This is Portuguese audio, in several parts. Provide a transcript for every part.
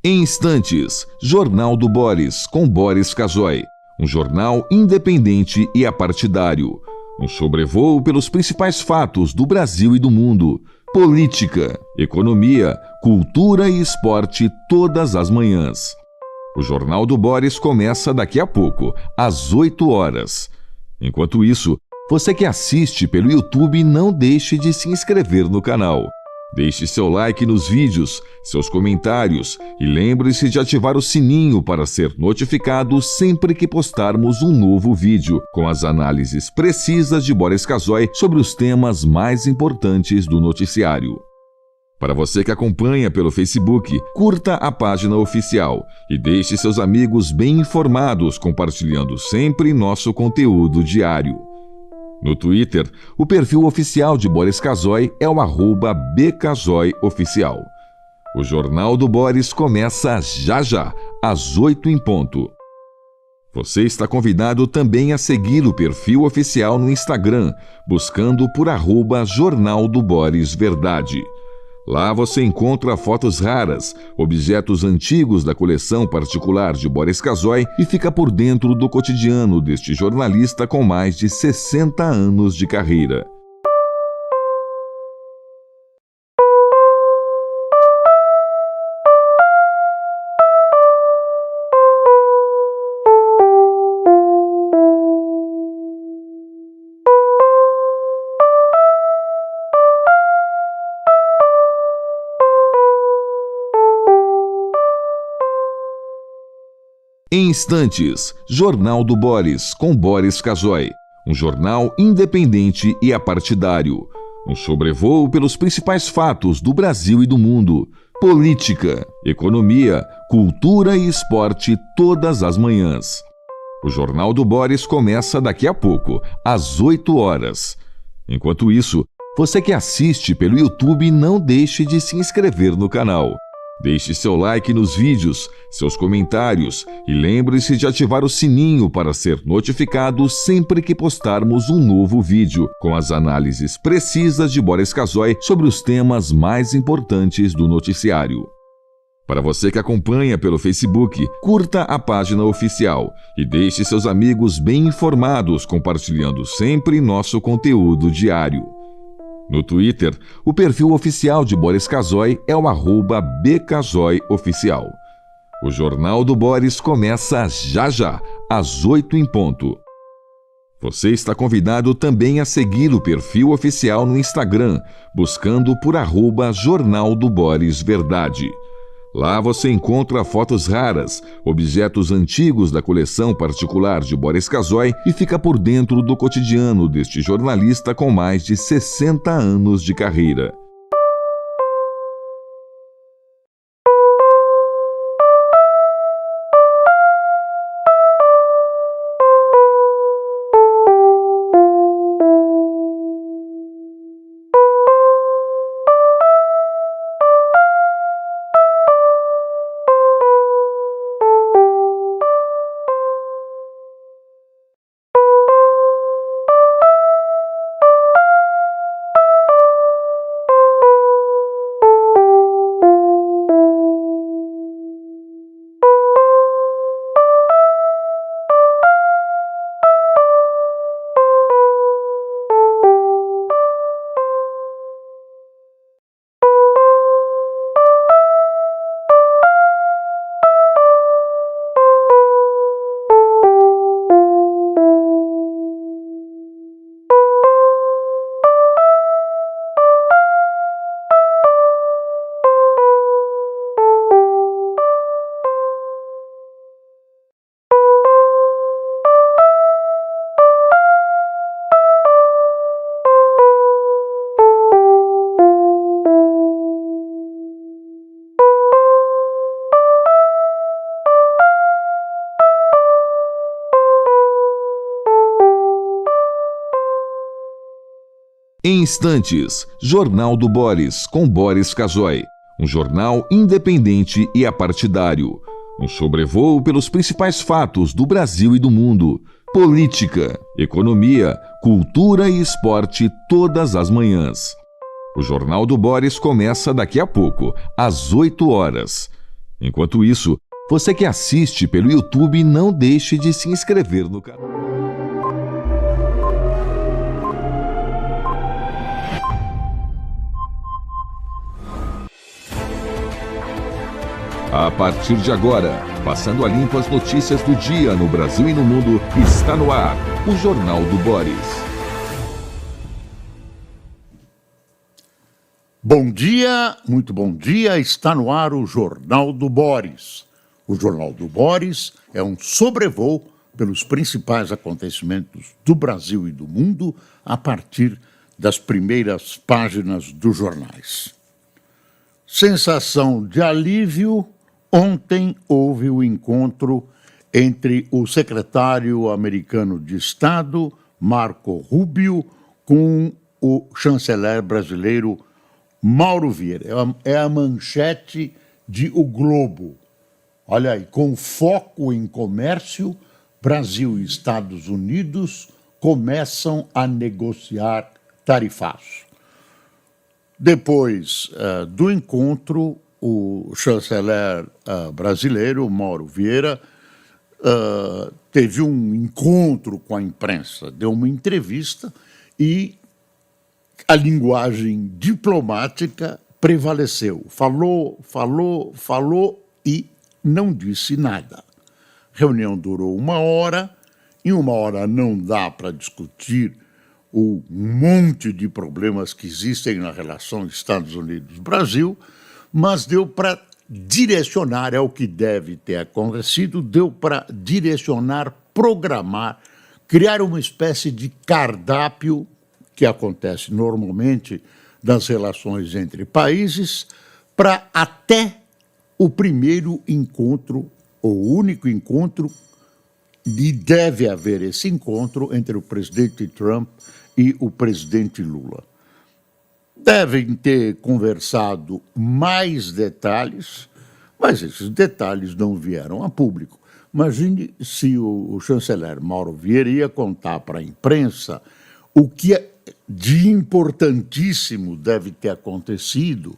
Em instantes, Jornal do Boris, com Boris Casoy. Um jornal independente e apartidário. Um sobrevoo pelos principais fatos do Brasil e do mundo. Política, economia, cultura e esporte todas as manhãs. O Jornal do Boris começa daqui a pouco, às 8 horas. Enquanto isso, você que assiste pelo YouTube, não deixe de se inscrever no canal. Deixe seu like nos vídeos, seus comentários e lembre-se de ativar o sininho para ser notificado sempre que postarmos um novo vídeo, com as análises precisas de Boris Casoy sobre os temas mais importantes do noticiário. Para você que acompanha pelo Facebook, curta a página oficial e deixe seus amigos bem informados, compartilhando sempre nosso conteúdo diário. No Twitter, o perfil oficial de Boris Casoy é o @bcasoyoficial. O Jornal do Boris começa já, às 8 em ponto. Você está convidado também a seguir o perfil oficial no Instagram, buscando por @Jornal do Boris Verdade. Lá você encontra fotos raras, objetos antigos da coleção particular de Boris Casoy e fica por dentro do cotidiano deste jornalista com mais de 60 anos de carreira. Em instantes, Jornal do Boris, com Boris Casoy. Um jornal independente e apartidário. Um sobrevoo pelos principais fatos do Brasil e do mundo. Política, economia, cultura e esporte todas as manhãs. O Jornal do Boris começa daqui a pouco, às 8 horas. Enquanto isso, você que assiste pelo YouTube, não deixe de se inscrever no canal. Deixe seu like nos vídeos, seus comentários e lembre-se de ativar o sininho para ser notificado sempre que postarmos um novo vídeo, com as análises precisas de Boris Casoy sobre os temas mais importantes do noticiário. Para você que acompanha pelo Facebook, curta a página oficial e deixe seus amigos bem informados, compartilhando sempre nosso conteúdo diário. No Twitter, o perfil oficial de Boris Casoy é o @bcasoyoficial. O Jornal do Boris começa já, às 8 em ponto. Você está convidado também a seguir o perfil oficial no Instagram, buscando por @Jornal do Boris Verdade. Lá você encontra fotos raras, objetos antigos da coleção particular de Boris Casoy e fica por dentro do cotidiano deste jornalista com mais de 60 anos de carreira. Em instantes, Jornal do Boris, com Boris Casoy. Um jornal independente e apartidário. Um sobrevoo pelos principais fatos do Brasil e do mundo. Política, economia, cultura e esporte todas as manhãs. O Jornal do Boris começa daqui a pouco, às 8 horas. Enquanto isso, você que assiste pelo YouTube, não deixe de se inscrever no canal. A partir de agora, passando a limpo as notícias do dia no Brasil e no mundo, está no ar o Jornal do Boris. Bom dia, muito bom dia, está no ar o Jornal do Boris. O Jornal do Boris é um sobrevoo pelos principais acontecimentos do Brasil e do mundo a partir das primeiras páginas dos jornais. Sensação de alívio. Ontem houve o encontro entre o secretário americano de Estado, Marco Rubio, com o chanceler brasileiro Mauro Vieira. É a manchete de O Globo. Olha aí, com foco em comércio, Brasil e Estados Unidos começam a negociar tarifaços. Depois do encontro, o chanceler brasileiro, Mauro Vieira, teve um encontro com a imprensa, deu uma entrevista e a linguagem diplomática prevaleceu. Falou e não disse nada. A reunião durou 1 hora, em 1 hora não dá para discutir o monte de problemas que existem na relação Estados Unidos-Brasil, mas deu para direcionar, é o que deve ter acontecido, deu para direcionar, programar, criar uma espécie de cardápio que acontece normalmente nas relações entre países, para até o primeiro encontro, o único encontro, e deve haver esse encontro entre o presidente Trump e o presidente Lula. Devem ter conversado mais detalhes, mas esses detalhes não vieram a público. Imagine se o chanceler Mauro Vieira ia contar para a imprensa o que de importantíssimo deve ter acontecido,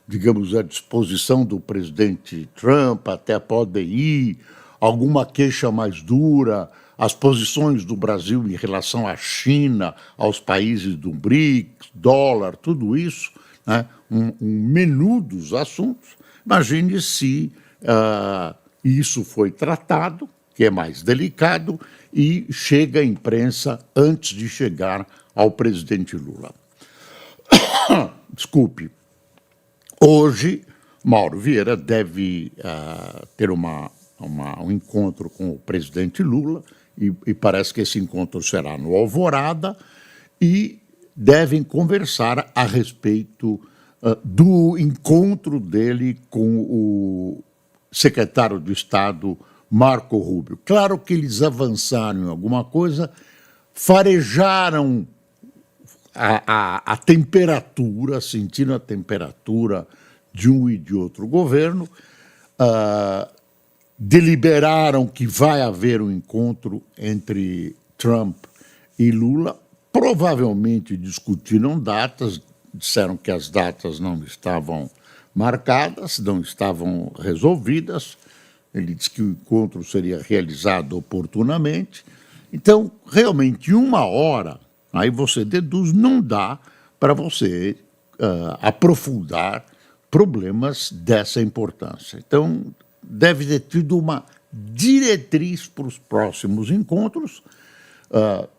digamos, à disposição do presidente Trump, até pode ir, alguma queixa mais dura, as posições do Brasil em relação à China, aos países do BRICS, dólar, tudo isso, né? Um menu dos assuntos. Imagine se isso foi tratado, que é mais delicado, e chega à imprensa antes de chegar ao presidente Lula. Desculpe. Hoje, Mauro Vieira deve ter um encontro com o presidente Lula, e parece que esse encontro será no Alvorada, e devem conversar a respeito do encontro dele com o secretário de Estado, Marco Rubio. Claro que eles avançaram em alguma coisa, farejaram a temperatura, sentindo a temperatura de um e de outro governo, deliberaram que vai haver um encontro entre Trump e Lula, provavelmente discutiram datas, disseram que as datas não estavam marcadas, não estavam resolvidas, ele disse que o encontro seria realizado oportunamente. Então, realmente, 1 hora, aí você deduz, não dá para você aprofundar problemas dessa importância. Então, deve ter tido uma diretriz para os próximos encontros,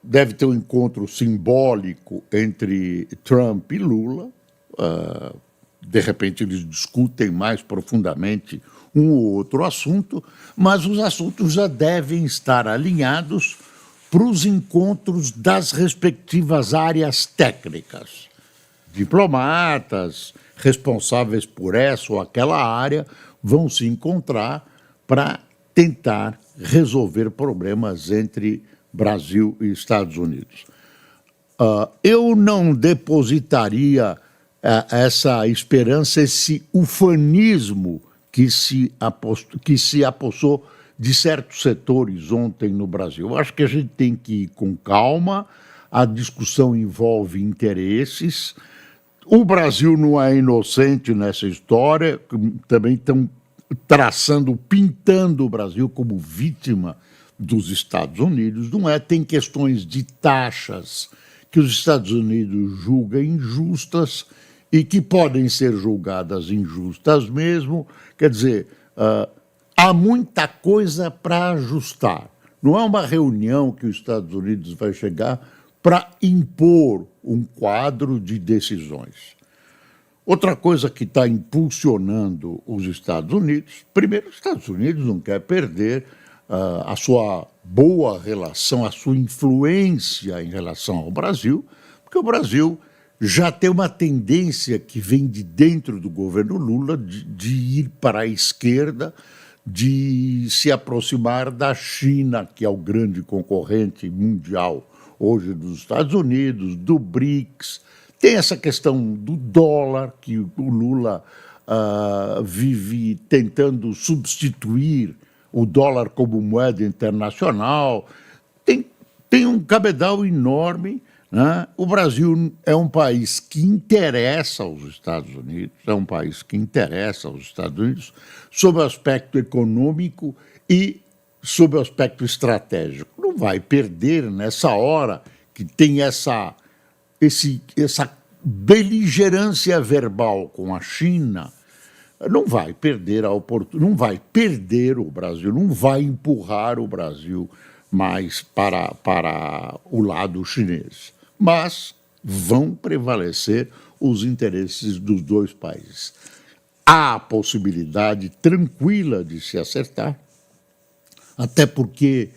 deve ter um encontro simbólico entre Trump e Lula, de repente eles discutem mais profundamente um ou outro assunto, mas os assuntos já devem estar alinhados para os encontros das respectivas áreas técnicas. Diplomatas responsáveis por essa ou aquela área vão se encontrar para tentar resolver problemas entre Brasil e Estados Unidos. Eu não depositaria essa esperança, esse ufanismo que se apossou de certos setores ontem no Brasil. Eu acho que a gente tem que ir com calma, a discussão envolve interesses. O Brasil não é inocente nessa história, também estão pintando o Brasil como vítima dos Estados Unidos. Não é? Tem questões de taxas que os Estados Unidos julgam injustas e que podem ser julgadas injustas mesmo. Quer dizer, há muita coisa para ajustar. Não é uma reunião que os Estados Unidos vai chegar para impor um quadro de decisões. Outra coisa que está impulsionando os Estados Unidos, primeiro, os Estados Unidos não quer perder a sua boa relação, a sua influência em relação ao Brasil, porque o Brasil já tem uma tendência que vem de dentro do governo Lula de ir para a esquerda, de se aproximar da China, que é o grande concorrente mundial hoje dos Estados Unidos, do BRICS. Tem essa questão do dólar, que o Lula vive tentando substituir o dólar como moeda internacional. Tem um cabedal enorme, né? O Brasil é um país que interessa aos Estados Unidos, sob o aspecto econômico e sob o aspecto estratégico. Não vai perder nessa hora que tem essa beligerância verbal com a China. Não vai perder a oportunidade, não vai perder o Brasil, não vai empurrar o Brasil mais para o lado chinês. Mas vão prevalecer os interesses dos dois países. Há a possibilidade tranquila de se acertar, até porque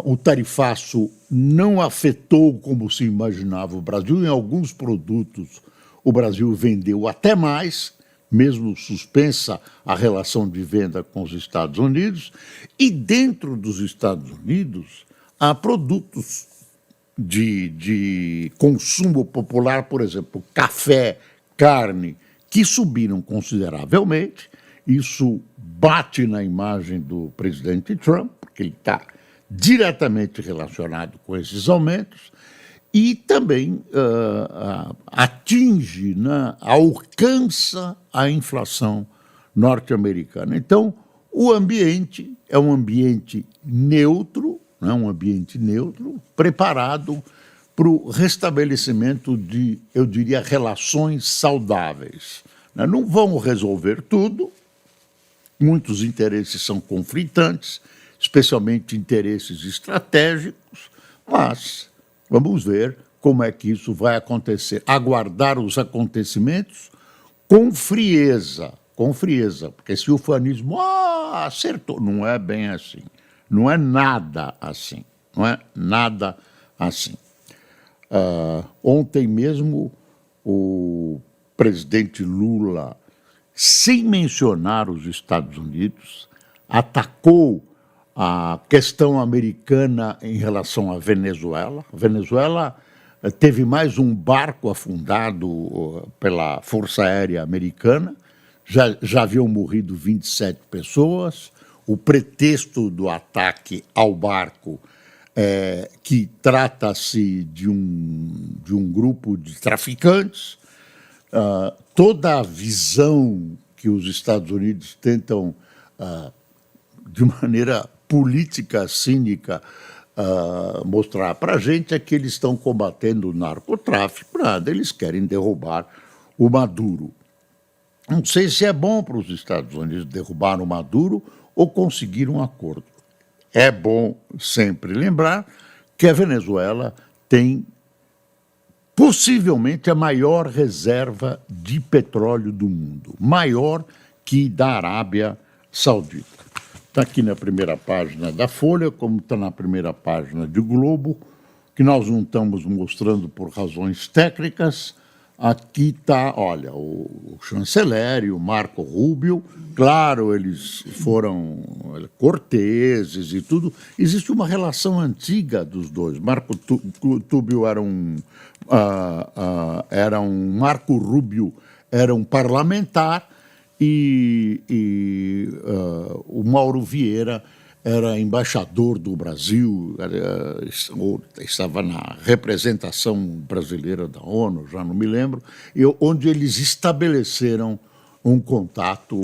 o tarifaço não afetou como se imaginava o Brasil. Em alguns produtos, o Brasil vendeu até mais, mesmo suspensa a relação de venda com os Estados Unidos. E dentro dos Estados Unidos, há produtos de consumo popular, por exemplo, café, carne, que subiram consideravelmente. Isso bate na imagem do presidente Trump, porque ele está diretamente relacionado com esses aumentos, e também atinge, né, alcança a inflação norte-americana. Então, o ambiente é um ambiente neutro, né, preparado para o restabelecimento de, eu diria, relações saudáveis. Não vão resolver tudo, muitos interesses são conflitantes, especialmente interesses estratégicos, mas vamos ver como é que isso vai acontecer. Aguardar os acontecimentos com frieza, porque se o ufanismo acertou, não é bem assim, não é nada assim, Ontem mesmo o presidente Lula, sem mencionar os Estados Unidos, atacou a questão americana em relação à Venezuela. A Venezuela teve mais um barco afundado pela Força Aérea Americana, já haviam morrido 27 pessoas. O pretexto do ataque ao barco que trata-se de um grupo de traficantes. Toda a visão que os Estados Unidos tentam, de maneira política cínica, mostrar para a gente é que eles estão combatendo o narcotráfico. Nada, eles querem derrubar o Maduro. Não sei se é bom para os Estados Unidos derrubar o Maduro ou conseguir um acordo. É bom sempre lembrar que a Venezuela tem possivelmente a maior reserva de petróleo do mundo, maior que da Arábia Saudita. Está aqui na primeira página da Folha, como está na primeira página de Globo, que nós não estamos mostrando por razões técnicas. Aqui está, olha, o chanceler e o Marco Rubio. Claro, eles foram corteses e tudo. Existe uma relação antiga dos dois. Marco Rubio Marco Rubio era um parlamentar e o Mauro Vieira era embaixador do Brasil, estava na representação brasileira da ONU, já não me lembro, onde eles estabeleceram um contato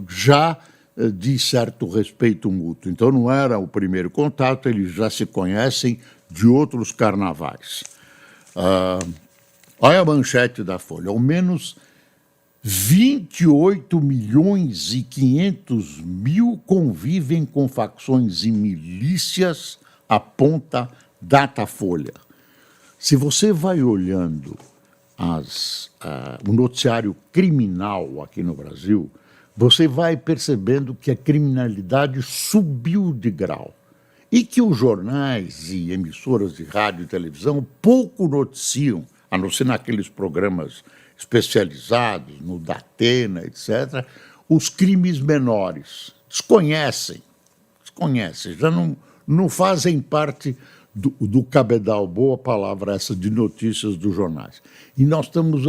já de certo respeito mútuo. Então não era o primeiro contato, eles já se conhecem de outros carnavais. Olha a manchete da Folha, ao menos 28 milhões e 500 mil convivem com facções e milícias, aponta Datafolha. Se você vai olhando o noticiário criminal aqui no Brasil, você vai percebendo que a criminalidade subiu de grau e que os jornais e emissoras de rádio e televisão pouco noticiam, a não ser naqueles programas especializados, no Datena, etc., os crimes menores. Desconhecem, já não fazem parte do cabedal, boa palavra essa, de notícias dos jornais. E nós estamos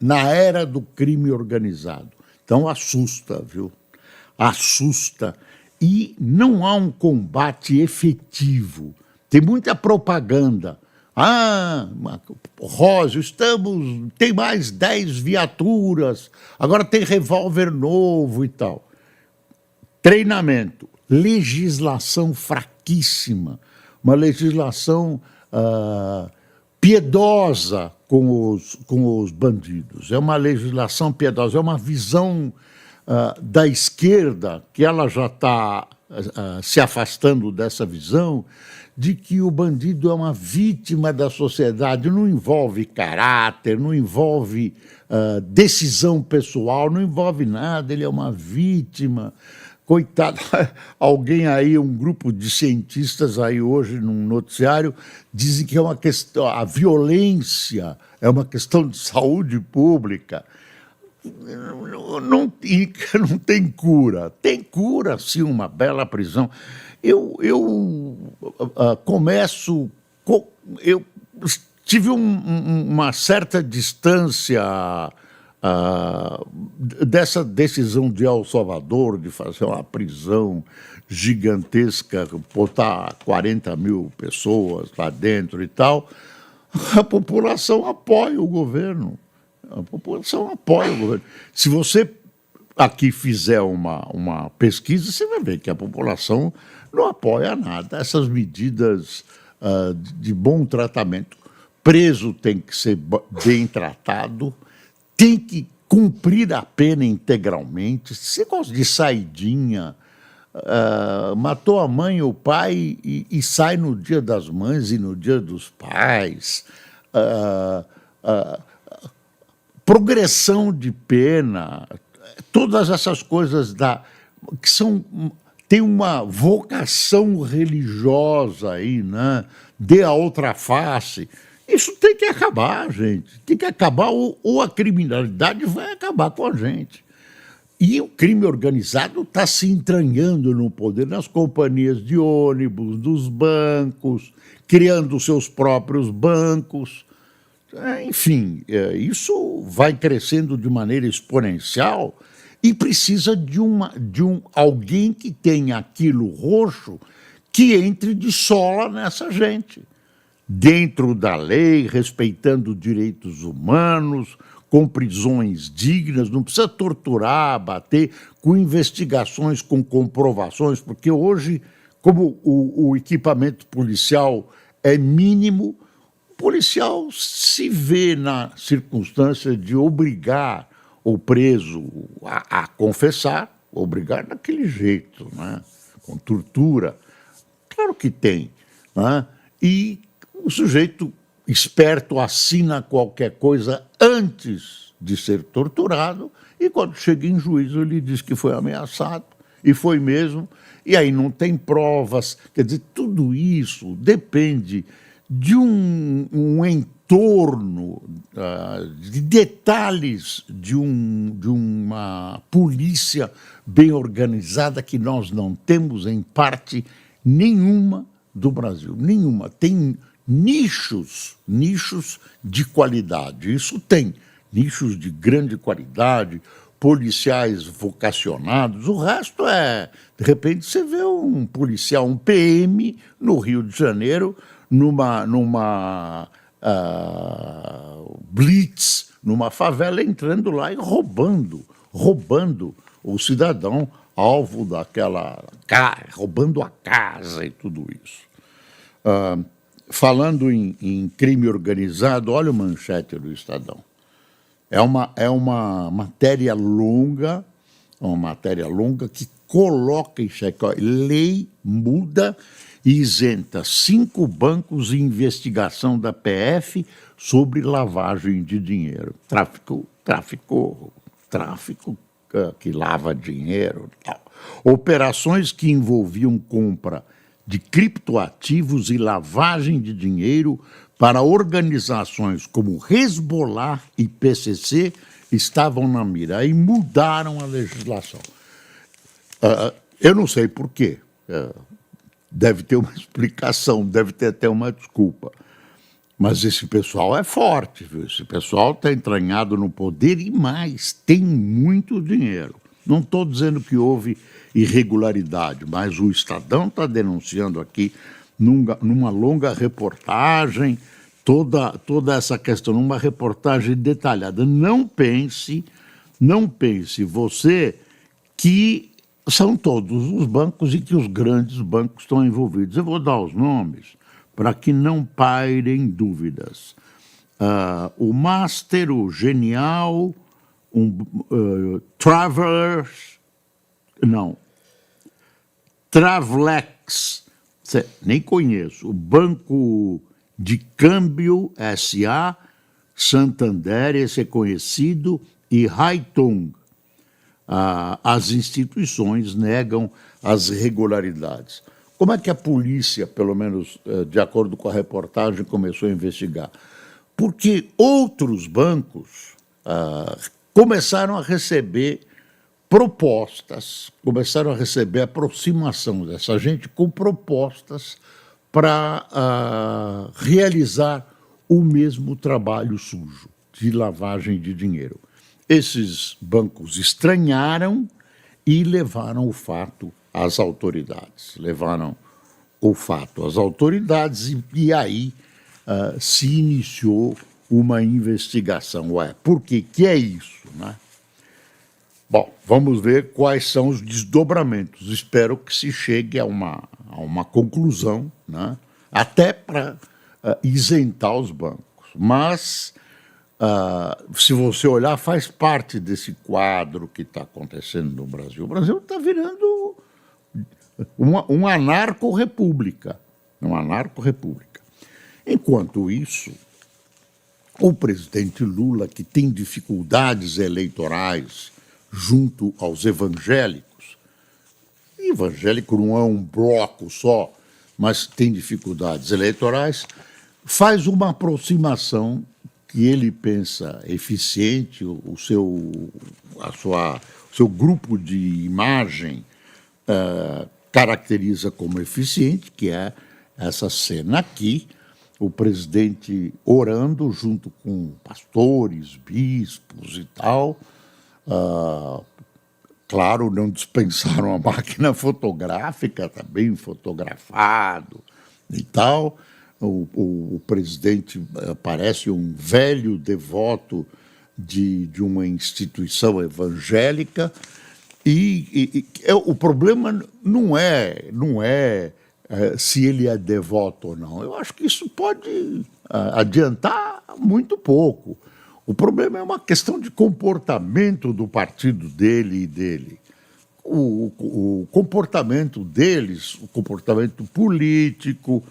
na era do crime organizado. Então assusta, viu? Assusta. E não há um combate efetivo. Tem muita propaganda. Rósio, tem mais 10 viaturas, agora tem revólver novo e tal. Treinamento, legislação fraquíssima, uma legislação piedosa com os bandidos. É uma legislação piedosa, é uma visão da esquerda, que ela já está se afastando dessa visão, de que o bandido é uma vítima da sociedade, não envolve caráter, não envolve decisão pessoal, não envolve nada, ele é uma vítima. Coitado, alguém aí, um grupo de cientistas aí hoje num noticiário, dizem que é uma questão, a violência é uma questão de saúde pública. Não tem cura. Tem cura, sim, uma bela prisão. Eu tive uma certa distância dessa decisão de El Salvador de fazer uma prisão gigantesca, botar 40 mil pessoas lá dentro e tal. A população apoia o governo. A população apoia o governo. Se você aqui fizer uma pesquisa, você vai ver que a população não apoia nada. Essas medidas de bom tratamento. Preso tem que ser bem tratado, tem que cumprir a pena integralmente. Esse negócio de saidinha, matou a mãe ou o pai e sai no dia das mães e no dia dos pais. Progressão de pena, todas essas coisas que tem uma vocação religiosa aí, né? Dê a outra face. Isso tem que acabar, gente. Tem que acabar ou a criminalidade vai acabar com a gente. E o crime organizado está se entranhando no poder, nas companhias de ônibus, dos bancos, criando seus próprios bancos. Enfim, isso vai crescendo de maneira exponencial e precisa de alguém que tenha aquilo roxo que entre de sola nessa gente. Dentro da lei, respeitando direitos humanos, com prisões dignas, não precisa torturar, bater, com investigações, com comprovações, porque hoje, como o equipamento policial é mínimo, o policial se vê na circunstância de obrigar o preso a confessar, obrigar daquele jeito, né? Com tortura. Claro que tem, né? E o sujeito esperto assina qualquer coisa antes de ser torturado e quando chega em juízo ele diz que foi ameaçado e foi mesmo, e aí não tem provas. Quer dizer, tudo isso depende de um entorno, de detalhes de uma polícia bem organizada que nós não temos em parte nenhuma do Brasil, nenhuma. Tem nichos de qualidade, isso tem, nichos de grande qualidade, policiais vocacionados, o resto de repente você vê um policial, um PM no Rio de Janeiro, numa blitz numa favela, entrando lá e roubando o cidadão alvo daquela... roubando a casa e tudo isso. Falando em crime organizado, olha o manchete do Estadão. É uma matéria longa, que coloca em xeque. Lei muda e isenta 5 bancos em investigação da PF sobre lavagem de dinheiro. Tráfico que lava dinheiro. Operações que envolviam compra de criptoativos e lavagem de dinheiro para organizações como Hezbollah e PCC estavam na mira e mudaram a legislação. Eu não sei por quê. Deve ter uma explicação, deve ter até uma desculpa. Mas esse pessoal é forte, viu? Esse pessoal está entranhado no poder e mais, tem muito dinheiro. Não estou dizendo que houve irregularidade, mas o Estadão está denunciando aqui, numa longa reportagem, toda essa questão, numa reportagem detalhada. Não pense você que são todos os bancos e que os grandes bancos estão envolvidos. Eu vou dar os nomes para que não pairem dúvidas. O Master, o Genial, Travelex, nem conheço, o Banco de Câmbio S.A., Santander, esse é conhecido, e Haitong. As instituições negam as irregularidades. Como é que a polícia, pelo menos de acordo com a reportagem, começou a investigar? Porque outros bancos começaram a receber propostas, começaram a receber aproximação dessa gente com propostas para realizar o mesmo trabalho sujo de lavagem de dinheiro. Esses bancos estranharam e levaram o fato às autoridades. E aí se iniciou uma investigação. Por que é isso, né? Bom, vamos ver quais são os desdobramentos. Espero que se chegue a uma conclusão, né? Até para isentar os bancos. Mas, se você olhar, faz parte desse quadro que está acontecendo no Brasil. O Brasil está virando uma anarco-república. Enquanto isso, o presidente Lula, que tem dificuldades eleitorais junto aos evangélicos, evangélico não é um bloco só, mas tem dificuldades eleitorais, faz uma aproximação que ele pensa eficiente, o seu grupo de imagem caracteriza como eficiente, que é essa cena aqui, o presidente orando junto com pastores, bispos e tal. Claro, não dispensaram a máquina fotográfica, está bem fotografado e tal. O presidente parece um velho devoto de uma instituição evangélica e o problema não é se ele é devoto ou não. Eu acho que isso pode adiantar muito pouco. O problema é uma questão de comportamento do partido dele e dele. O comportamento deles, o comportamento político,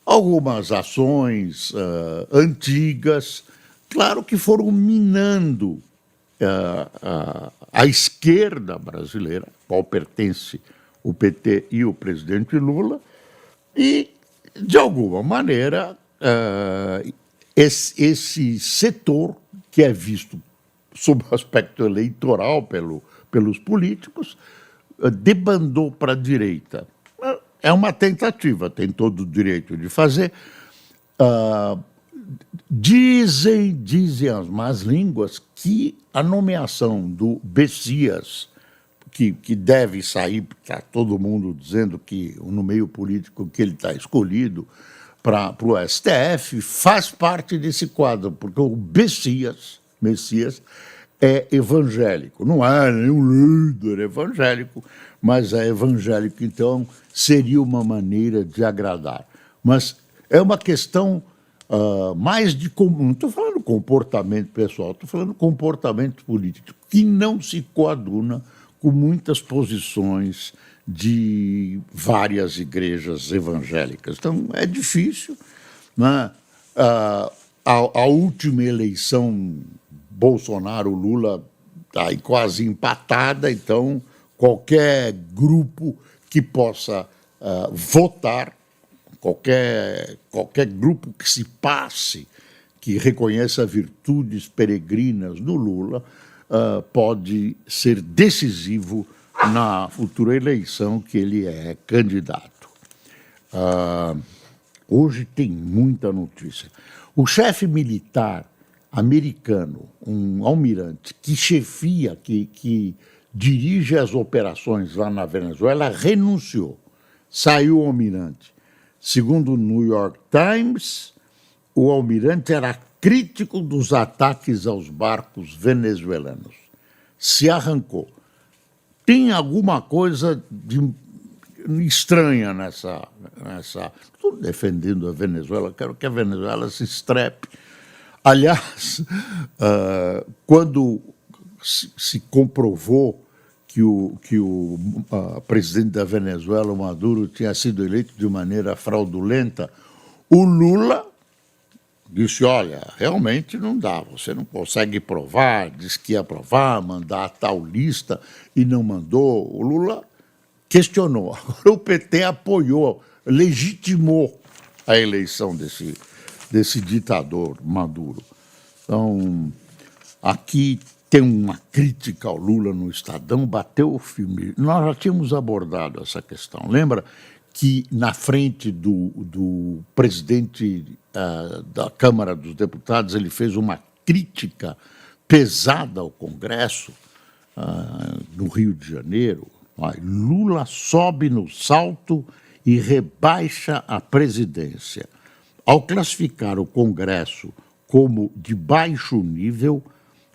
algumas ações antigas, claro que foram minando a esquerda brasileira, a qual pertence o PT e o presidente Lula, e, de alguma maneira, esse setor, que é visto sob o aspecto eleitoral pelos políticos, debandou para a direita. É uma tentativa, tem todo o direito de fazer. Dizem as más línguas que a nomeação do Bessias, que deve sair, está todo mundo dizendo que no meio político que ele está escolhido para o STF, faz parte desse quadro, porque o Bessias Messias é evangélico. Não é nenhum líder evangélico, mas é evangélico, então seria uma maneira de agradar. Mas é uma questão mais de... Não estou falando comportamento pessoal, estou falando comportamento político, que não se coaduna com muitas posições de várias igrejas evangélicas. Então, é difícil, né? A última eleição, Bolsonaro-Lula, está aí quase empatada, então qualquer grupo que possa votar, qualquer grupo que se passe, que reconheça virtudes peregrinas no Lula, pode ser decisivo na futura eleição que ele é candidato. Hoje tem muita notícia. O chefe militar americano, um almirante, que chefia, que dirige as operações lá na Venezuela, renunciou. Saiu o almirante. Segundo o New York Times, o almirante era crítico dos ataques aos barcos venezuelanos. Se arrancou. Tem alguma coisa estranha nessa... Estou defendendo a Venezuela, quero que a Venezuela se estrepe. Aliás, quando se comprovou que o presidente da Venezuela, o Maduro, tinha sido eleito de maneira fraudulenta, o Lula disse, olha, realmente não dá, você não consegue provar, disse que ia provar, mandar tal lista e não mandou. O Lula questionou. Agora o PT apoiou, legitimou a eleição desse ditador Maduro. Então, aqui tem uma crítica ao Lula no Estadão, bateu o filme. Nós já tínhamos abordado essa questão. Lembra que na frente do presidente da Câmara dos Deputados ele fez uma crítica pesada ao Congresso no Rio de Janeiro? Lula sobe no salto e rebaixa a presidência. Ao classificar o Congresso como de baixo nível,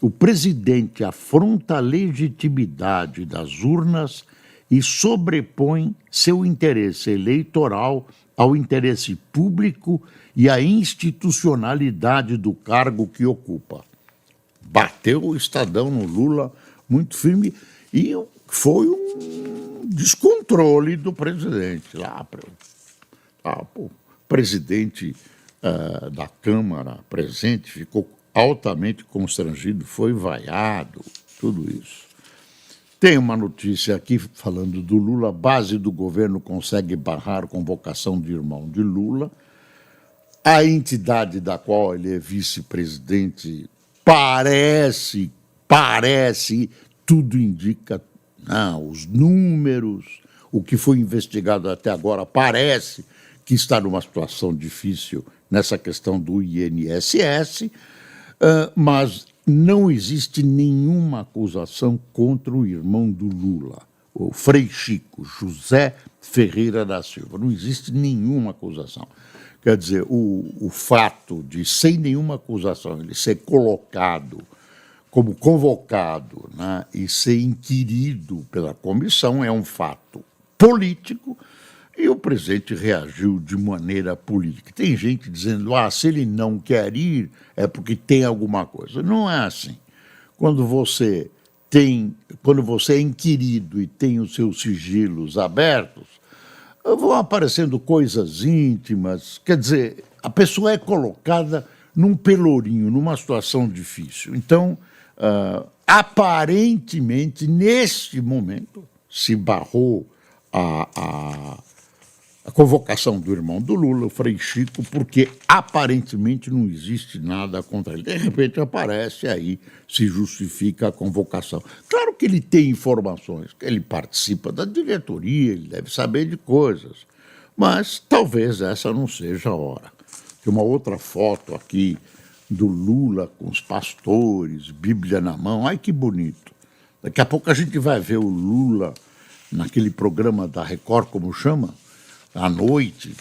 o presidente afronta a legitimidade das urnas e sobrepõe seu interesse eleitoral ao interesse público e à institucionalidade do cargo que ocupa. Bateu o Estadão no Lula muito firme e foi um descontrole do presidente. O presidente da Câmara presente ficou altamente constrangido, foi vaiado, tudo isso. Tem uma notícia aqui falando do Lula, base do governo consegue barrar convocação de irmão de Lula. A entidade da qual ele é vice-presidente parece, tudo indica, os números, o que foi investigado até agora parece que está numa situação difícil nessa questão do INSS, mas não existe nenhuma acusação contra o irmão do Lula, o Frei Chico, José Ferreira da Silva. Não existe nenhuma acusação. Quer dizer, o fato de, sem nenhuma acusação, ele ser colocado como convocado, né, e ser inquirido pela comissão é um fato político, e o presidente reagiu de maneira política. Tem gente dizendo, se ele não quer ir, é porque tem alguma coisa. Não é assim. Quando você é inquirido e tem os seus sigilos abertos, vão aparecendo coisas íntimas. Quer dizer, a pessoa é colocada num pelourinho, numa situação difícil. Então, aparentemente, neste momento, se barrou a convocação do irmão do Lula, o Frei Chico, porque aparentemente não existe nada contra ele. De repente aparece aí, se justifica a convocação. Claro que ele tem informações, ele participa da diretoria, ele deve saber de coisas, mas talvez essa não seja a hora. Tem uma outra foto aqui do Lula com os pastores, Bíblia na mão, ai que bonito. Daqui a pouco a gente vai ver o Lula naquele programa da Record, como chama? À noite,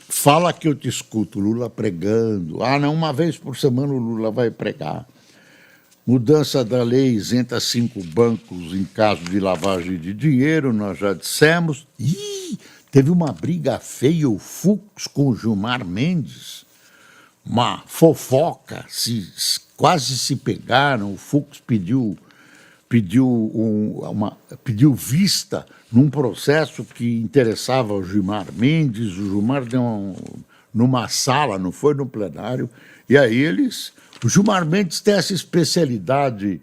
fala que eu te escuto, Lula pregando. Não, uma vez por semana o Lula vai pregar. Mudança da lei isenta 5 bancos em caso de lavagem de dinheiro, nós já dissemos. Ih, teve uma briga feia, o Fux com o Gilmar Mendes. Uma fofoca, quase se pegaram. O Fux pediu vista num processo que interessava ao Gilmar Mendes. O Gilmar deu numa sala, não foi no plenário, e aí o Gilmar Mendes tem essa especialidade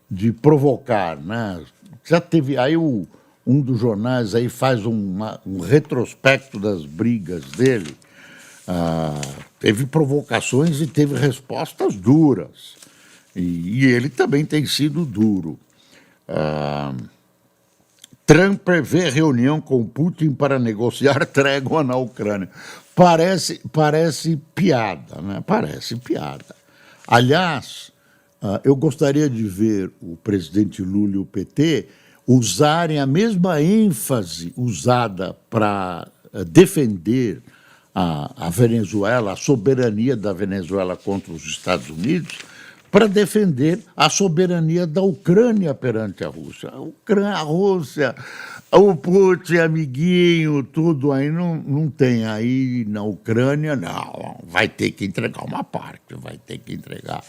de provocar, né? Já teve, aí um dos jornais aí faz um retrospecto das brigas dele. Teve provocações e teve respostas duras. E ele também tem sido duro. Trump prevê reunião com Putin para negociar trégua na Ucrânia. Parece piada, né? Parece piada. Aliás, eu gostaria de ver o presidente Lula e o PT usarem a mesma ênfase usada para defender a Venezuela, a soberania da Venezuela contra os Estados Unidos, para defender a soberania da Ucrânia perante a Rússia. A Rússia, o Putin, amiguinho, tudo aí não tem. Aí na Ucrânia, não, vai ter que entregar uma parte, vai ter que entregar.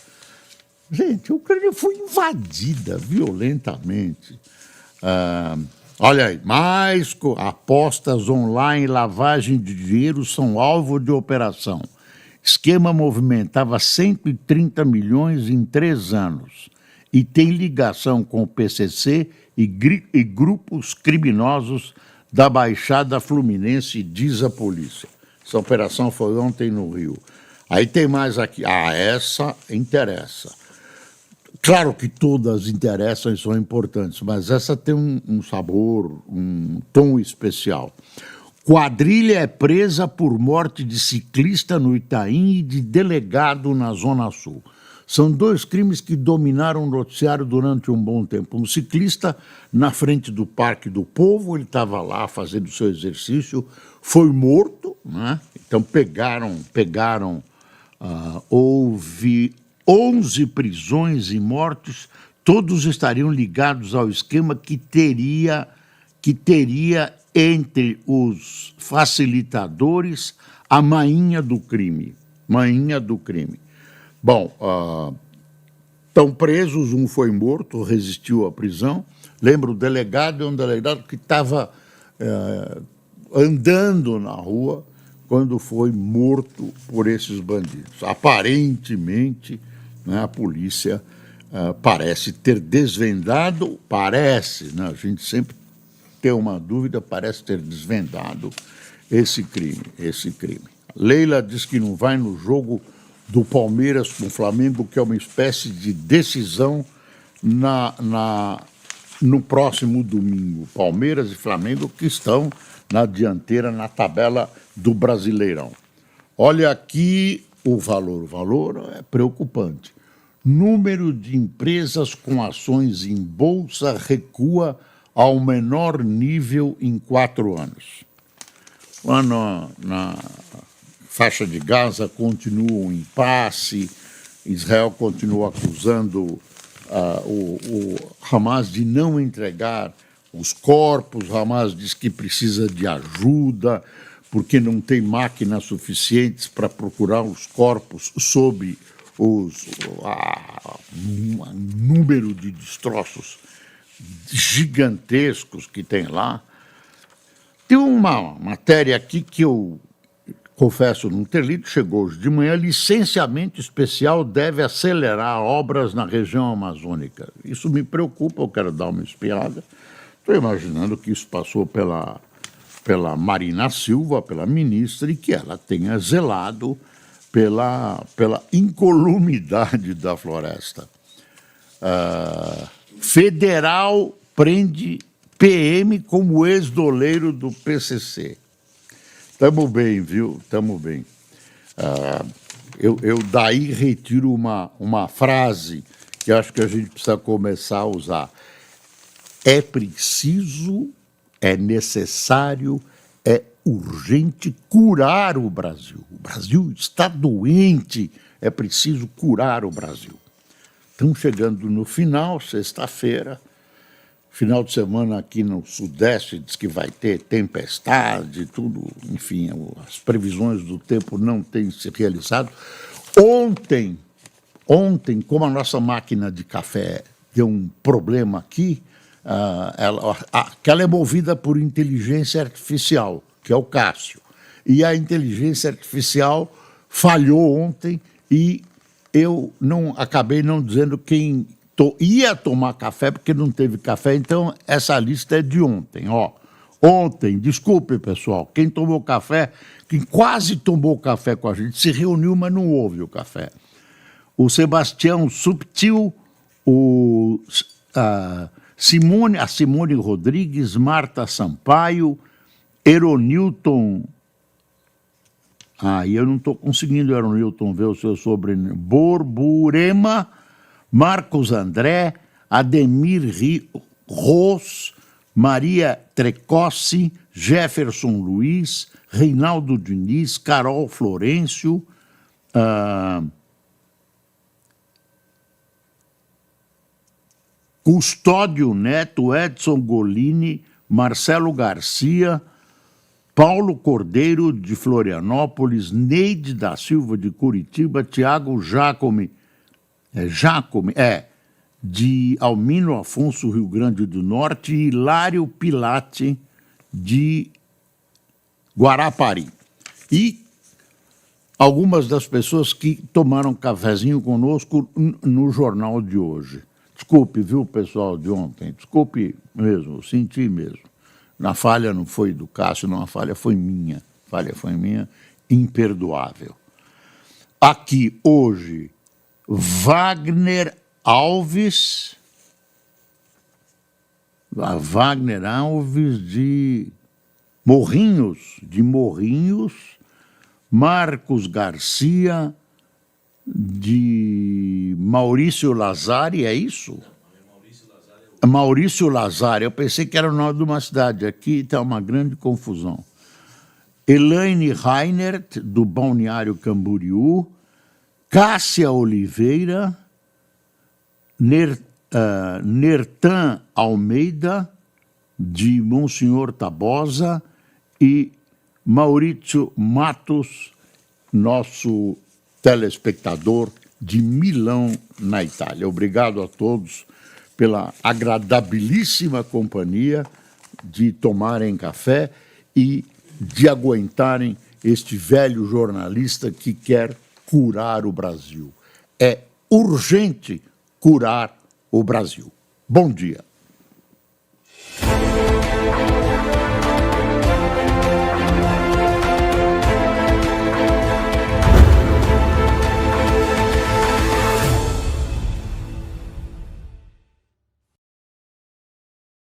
Gente, a Ucrânia foi invadida violentamente. Olha aí, mais apostas online, lavagem de dinheiro são alvo de operação. Esquema movimentava 130 milhões em 3 anos e tem ligação com o PCC e grupos criminosos da Baixada Fluminense, diz a polícia. Essa operação foi ontem no Rio. Aí tem mais aqui. Essa interessa. Claro que todas interessam e são importantes, mas essa tem um sabor, um tom especial. Quadrilha é presa por morte de ciclista no Itaim e de delegado na Zona Sul. São 2 crimes que dominaram o noticiário durante um bom tempo. Um ciclista na frente do Parque do Povo, ele estava lá fazendo seu exercício, foi morto, né? Então pegaram, houve 11 prisões e mortes, todos estariam ligados ao esquema que teria entre os facilitadores a mainha do crime. Bom, estão presos, um foi morto, resistiu à prisão. Lembra, o delegado é um delegado que estava andando na rua quando foi morto por esses bandidos. Aparentemente, né, a polícia parece ter desvendado, né, a gente sempre tem uma dúvida, parece ter desvendado esse crime. Leila diz que não vai no jogo do Palmeiras com o Flamengo, que é uma espécie de decisão no próximo domingo. Palmeiras e Flamengo que estão na dianteira, na tabela do Brasileirão. Olha aqui o valor é preocupante. Número de empresas com ações em bolsa recua ao menor nível em 4 anos. Lá na faixa de Gaza continua um impasse, Israel continua acusando o Hamas de não entregar os corpos, Hamas diz que precisa de ajuda, porque não tem máquinas suficientes para procurar os corpos sob o número de destroços gigantescos que tem lá. Tem uma matéria aqui que eu confesso não ter lido, chegou hoje de manhã: licenciamento especial deve acelerar obras na região amazônica. Isso me preocupa, eu quero dar uma espiada. Estou imaginando que isso passou pela Marina Silva, pela ministra, e que ela tenha zelado pela incolumidade da floresta. Federal prende PM como ex-doleiro do PCC. Estamos bem, viu? Estamos bem. Eu daí retiro uma frase que acho que a gente precisa começar a usar. É preciso, é necessário, é urgente curar o Brasil. O Brasil está doente, é preciso curar o Brasil. Estamos chegando no final, sexta-feira. Final de semana aqui no Sudeste diz que vai ter tempestade, tudo, enfim, as previsões do tempo não têm se realizado. Ontem, como a nossa máquina de café deu um problema aqui, que ela é movida por inteligência artificial, que é o Cássio. E a inteligência artificial falhou ontem e eu acabei não dizendo quem ia tomar café, porque não teve café, então essa lista é de ontem, ó. Ontem, desculpe, pessoal, quem tomou café, quem quase tomou café com a gente, se reuniu, mas não houve o café. O Sebastião Subtil, a Simone Rodrigues, Marta Sampaio, Eronilton... eu não estou conseguindo, Eronilton, ver o seu sobrenome. Borburema, Marcos André, Ademir Ros, Maria Trecossi, Jefferson Luiz, Reinaldo Diniz, Carol Florencio, Custódio Neto, Edson Golini, Marcelo Garcia, Paulo Cordeiro, de Florianópolis, Neide da Silva, de Curitiba, Tiago Jacome, de Almino Afonso, Rio Grande do Norte, e Hilário Pilate, de Guarapari. E algumas das pessoas que tomaram cafezinho conosco no jornal de hoje. Desculpe, viu, pessoal de ontem? Desculpe mesmo, senti mesmo. Na falha não foi do Cássio, não, a falha foi minha. Imperdoável. Aqui, hoje, Wagner Alves de Morrinhos, Marcos Garcia, de Maurício Lazari, é isso? Maurício Lazari, eu pensei que era o nome de uma cidade, aqui está uma grande confusão. Elaine Reinert, do Balneário Camboriú, Cássia Oliveira, Nertan Almeida, de Monsenhor Tabosa, e Maurício Matos, nosso telespectador de Milão, na Itália. Obrigado a todos pela agradabilíssima companhia de tomarem café e de aguentarem este velho jornalista que quer curar o Brasil. É urgente curar o Brasil. Bom dia.